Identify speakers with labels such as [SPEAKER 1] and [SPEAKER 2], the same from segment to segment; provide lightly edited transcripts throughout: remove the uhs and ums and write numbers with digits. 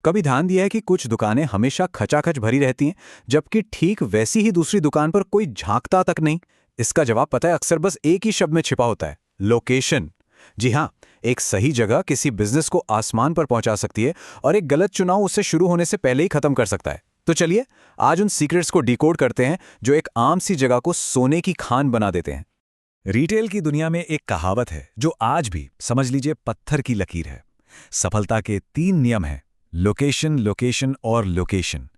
[SPEAKER 1] कभी ध्यान दिया है कि कुछ दुकानें हमेशा खचाखच भरी रहती हैं, जबकि ठीक वैसी ही दूसरी दुकान पर कोई झांकता तक नहीं। इसका जवाब पता है, अक्सर बस एक ही शब्द में छिपा होता है, लोकेशन। जी हाँ, एक सही जगह किसी बिजनेस को आसमान पर पहुंचा सकती है और एक गलत चुनाव उसे शुरू होने से पहले ही खत्म कर सकता है। तो चलिए आज उन सीक्रेट्स को डिकोड करते हैं जो एक आम सी जगह को सोने की खान बना देते हैं।
[SPEAKER 2] रिटेल की दुनिया में एक कहावत है जो आज भी समझ लीजिए पत्थर की लकीर है। सफलता के 3 नियम हैं, लोकेशन, लोकेशन और लोकेशन।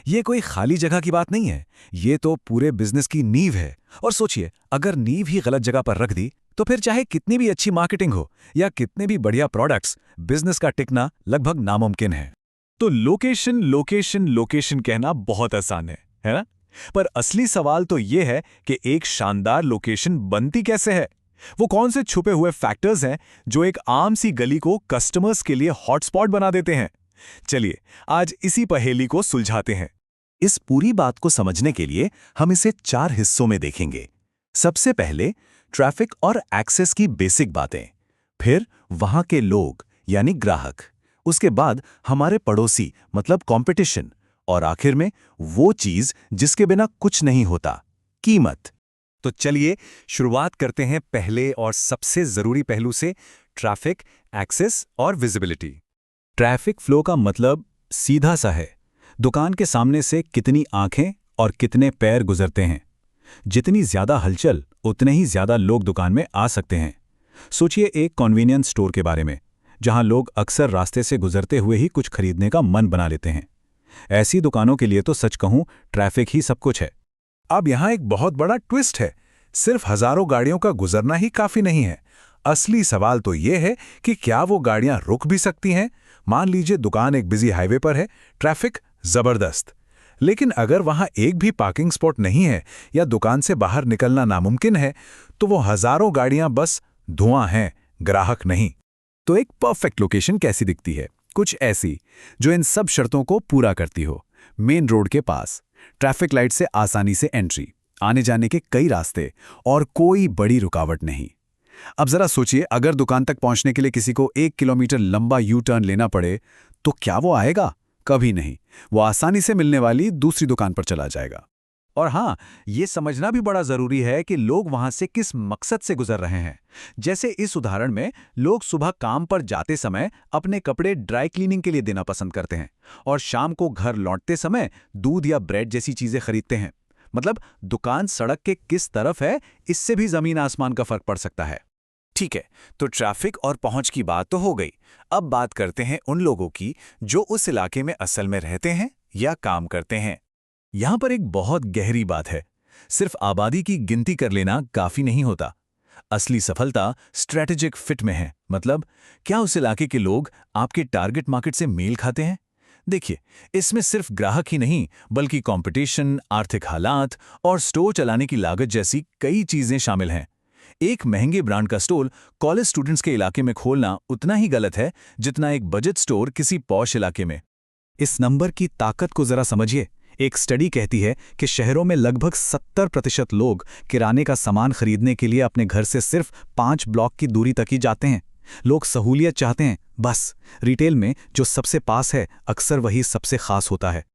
[SPEAKER 2] ये कोई खाली जगह की बात नहीं है, ये तो पूरे बिजनेस की नींव है। और सोचिए, अगर नींव ही गलत जगह पर रख दी तो फिर चाहे कितनी भी अच्छी मार्केटिंग हो या कितने भी बढ़िया प्रोडक्ट्स, बिजनेस का टिकना लगभग नामुमकिन है। तो लोकेशन लोकेशन लोकेशन कहना बहुत आसान है ना? पर असली सवाल तो ये है कि एक शानदार लोकेशन बनती कैसे है। वो कौन से छुपे हुए फैक्टर्स हैं जो एक आम सी गली को कस्टमर्स के लिए हॉटस्पॉट बना देते हैं। चलिए आज इसी पहेली को सुलझाते हैं। इस पूरी बात को समझने के लिए हम इसे 4 हिस्सों में देखेंगे। सबसे पहले ट्रैफिक और एक्सेस की बेसिक बातें, फिर वहां के लोग यानी ग्राहक, उसके बाद हमारे पड़ोसी मतलब कंपटीशन, और आखिर में वो चीज जिसके बिना कुछ नहीं होता, कीमत। तो चलिए शुरुआत करते हैं पहले और सबसे जरूरी पहलू से, ट्रैफिक, एक्सेस और विजिबिलिटी। ट्रैफिक फ्लो का मतलब सीधा सा है, दुकान के सामने से कितनी आंखें और कितने पैर गुजरते हैं। जितनी ज्यादा हलचल उतने ही ज्यादा लोग दुकान में आ सकते हैं। सोचिए एक कन्वीनियंस स्टोर के बारे में, जहां लोग अक्सर रास्ते से गुजरते हुए ही कुछ खरीदने का मन बना लेते हैं। ऐसी दुकानों के लिए तो सच कहूं, ट्रैफिक ही सब कुछ है।
[SPEAKER 3] अब यहां एक बहुत बड़ा ट्विस्ट है, सिर्फ हजारों गाड़ियों का गुजरना ही काफी नहीं है। असली सवाल तो यह है कि क्या वो गाड़ियां रुक भी सकती हैं। मान लीजिए दुकान एक बिजी हाईवे पर है, ट्रैफिक जबरदस्त, लेकिन अगर वहां एक भी पार्किंग स्पॉट नहीं है या दुकान से बाहर निकलना नामुमकिन है, तो वो हजारों गाड़ियां बस धुआं हैं, ग्राहक नहीं।
[SPEAKER 2] तो एक परफेक्ट लोकेशन कैसी दिखती है? कुछ ऐसी जो इन सब शर्तों को पूरा करती हो। मेन रोड के पास, ट्रैफिक लाइट से आसानी से एंट्री, आने जाने के कई रास्ते और कोई बड़ी रुकावट नहीं। अब जरा सोचिए, अगर दुकान तक पहुंचने के लिए किसी को 1 किलोमीटर लंबा यू टर्न लेना पड़े, तो क्या वो आएगा? कभी नहीं। वो आसानी से मिलने वाली दूसरी दुकान पर चला जाएगा। और हाँ, ये समझना भी बड़ा जरूरी है कि लोग वहां से किस मकसद से गुजर रहे हैं। जैसे इस उदाहरण में, लोग सुबह काम पर जाते समय अपने कपड़े ड्राई क्लीनिंग के लिए देना पसंद करते हैं और शाम को घर लौटते समय दूध या ब्रेड जैसी चीजें खरीदते हैं। मतलब दुकान सड़क के किस तरफ है, इससे भी जमीन आसमान का फर्क पड़ सकता है। ठीक है, तो ट्रैफिक और पहुंच की बात तो हो गई। अब बात करते हैं उन लोगों की जो उस इलाके में असल में रहते हैं या काम करते हैं। यहां पर एक बहुत गहरी बात है। सिर्फ आबादी की गिनती कर लेना काफी नहीं होता। असली सफलता स्ट्रेटेजिक फिट में है। मतलब क्या उस इलाके के लोग आपके टारगेट मार्केट से मेल खाते हैं? देखिए, इसमें सिर्फ ग्राहक ही नहीं, बल्कि कंपटीशन, आर्थिक हालात और स्टोर चलाने की लागत जैसी कई चीजें शामिल हैं। एक महंगे ब्रांड का स्टोर कॉलेज स्टूडेंट्स के इलाके में खोलना उतना ही गलत है जितना एक बजट स्टोर किसी पॉश इलाके में। इस नंबर की ताकत को जरा समझिए। एक स्टडी कहती है कि शहरों में लगभग 70% लोग किराने का सामान खरीदने के लिए अपने घर से सिर्फ 5 ब्लॉक की दूरी तक ही जाते हैं। लोग सहूलियत चाहते हैं, बस रिटेल में जो सबसे पास है अक्सर वही सबसे खास होता है।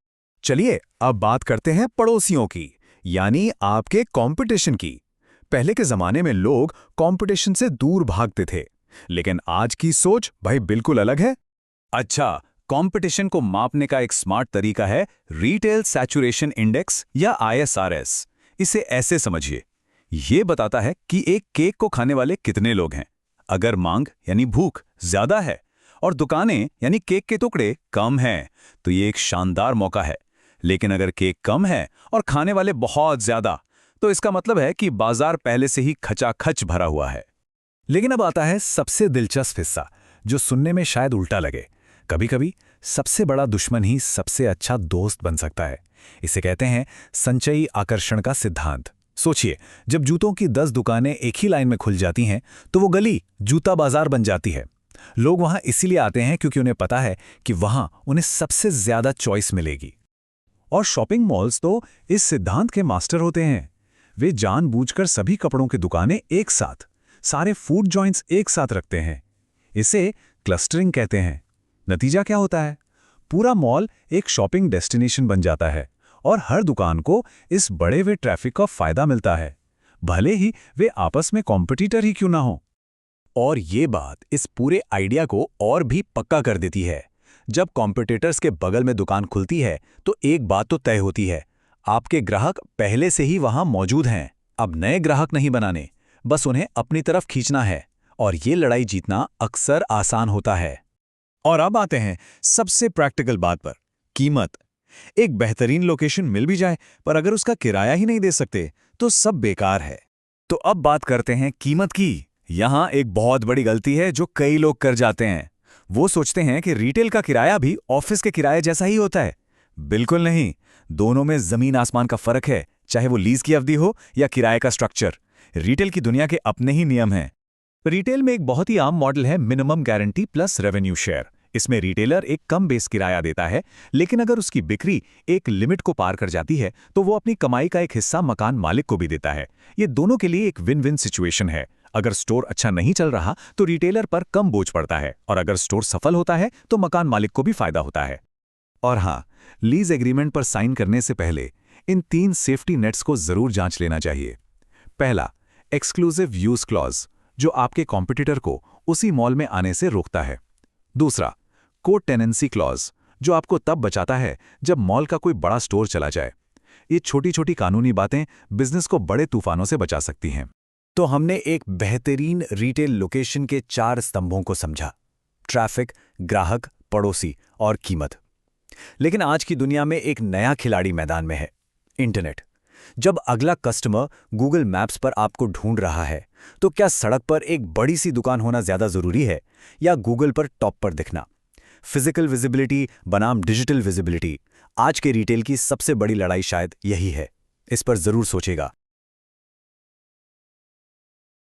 [SPEAKER 2] चलिए अब बात करते हैं पड़ोसियों की, यानी आपके कंपटीशन की। पहले के जमाने में लोग कंपटीशन से दूर भागते थे, लेकिन आज की सोच भाई बिल्कुल अलग है। अच्छा, कंपटीशन को मापने का एक स्मार्ट तरीका है रिटेल सैचुरेशन इंडेक्स या ISRS। इसे ऐसे समझिए, ये बताता है कि एक केक को खाने वाले कितने लोग हैं। अगर मांग यानी भूख ज्यादा है और दुकानें यानी केक के टुकड़े कम हैं, तो ये एक शानदार मौका है। लेकिन अगर केक कम है और खाने वाले बहुत ज्यादा, तो इसका मतलब है कि बाजार पहले से ही खचाखच भरा हुआ है। लेकिन अब आता है सबसे दिलचस्प हिस्सा, जो सुनने में शायद उल्टा लगे। कभी कभी सबसे बड़ा दुश्मन ही सबसे अच्छा दोस्त बन सकता है। इसे कहते हैं संचयी आकर्षण का सिद्धांत। सोचिए, जब जूतों की 10 दुकानें एक ही लाइन में खुल जाती हैं, तो वो गली जूता बाजार बन जाती है। लोग वहां इसीलिए आते हैं क्योंकि उन्हें पता है कि वहां उन्हें सबसे ज्यादा चॉइस मिलेगी। और शॉपिंग मॉल्स तो इस सिद्धांत के मास्टर होते हैं। वे जानबूझकर सभी कपड़ों की दुकानें एक साथ, सारे फूड जॉइंट्स एक साथ रखते हैं। इसे क्लस्टरिंग कहते हैं। नतीजा क्या होता है? पूरा मॉल एक शॉपिंग डेस्टिनेशन बन जाता है और हर दुकान को इस बड़े हुए ट्रैफिक का फायदा मिलता है, भले ही वे आपस में कॉम्पिटिटर ही क्यों ना हो।
[SPEAKER 1] और ये बात इस पूरे आइडिया को और भी पक्का कर देती है। जब कॉम्पिटिटर्स के बगल में दुकान खुलती है तो एक बात तो तय होती है, आपके ग्राहक पहले से ही वहां मौजूद हैं। अब नए ग्राहक नहीं बनाने, बस उन्हें अपनी तरफ खींचना है, और ये लड़ाई जीतना अक्सर आसान होता है।
[SPEAKER 4] और अब आते हैं सबसे प्रैक्टिकल बात पर, कीमत। एक बेहतरीन लोकेशन मिल भी जाए पर अगर उसका किराया ही नहीं दे सकते तो सब बेकार है।
[SPEAKER 2] तो अब बात करते हैं कीमत की। यहाँ एक बहुत बड़ी गलती है जो कई लोग कर जाते हैं। वो सोचते हैं कि रिटेल का किराया भी ऑफिस के किराए जैसा ही होता है। बिल्कुल नहीं, दोनों में जमीन आसमान का फर्क है, चाहे वो लीज की अवधि हो या किराए का स्ट्रक्चर। रिटेल की दुनिया के अपने ही नियम हैं। रिटेल में एक बहुत ही आम मॉडल है minimum guarantee plus revenue share. इसमें रिटेलर एक कम बेस किराया देता है, लेकिन अगर उसकी बिक्री एक लिमिट को पार कर जाती है तो वो अपनी कमाई का एक हिस्सा मकान मालिक को भी देता है। ये दोनों के लिए एक विन विन सिचुएशन है। अगर स्टोर अच्छा नहीं चल रहा तो रिटेलर पर कम बोझ पड़ता है, और अगर स्टोर सफल होता है तो मकान मालिक को भी फायदा होता है। और हाँ, लीज एग्रीमेंट पर साइन करने से पहले इन 3 सेफ्टी नेट्स को जरूर जांच लेना चाहिए। पहला, एक्सक्लूसिव यूज क्लॉज, जो आपके कॉम्पिटिटर को उसी मॉल में आने से रोकता है। दूसरा, को टेनेंसी क्लॉज, जो आपको तब बचाता है जब मॉल का कोई बड़ा स्टोर चला जाए। ये छोटी छोटी कानूनी बातें बिजनेस को बड़े तूफानों से बचा सकती हैं।
[SPEAKER 1] तो हमने एक बेहतरीन रिटेल लोकेशन के 4 स्तंभों को समझा: ट्रैफिक, ग्राहक, पड़ोसी और कीमत। लेकिन आज की दुनिया में एक नया खिलाड़ी मैदान में है, इंटरनेट। जब अगला कस्टमर गूगल मैप्स पर आपको ढूंढ रहा है, तो क्या सड़क पर एक बड़ी सी दुकान होना ज्यादा जरूरी है या गूगल पर टॉप पर दिखना? फिजिकल विजिबिलिटी बनाम डिजिटल विजिबिलिटी, आज के रिटेल की सबसे बड़ी लड़ाई शायद यही है। इस पर जरूर सोचेगा।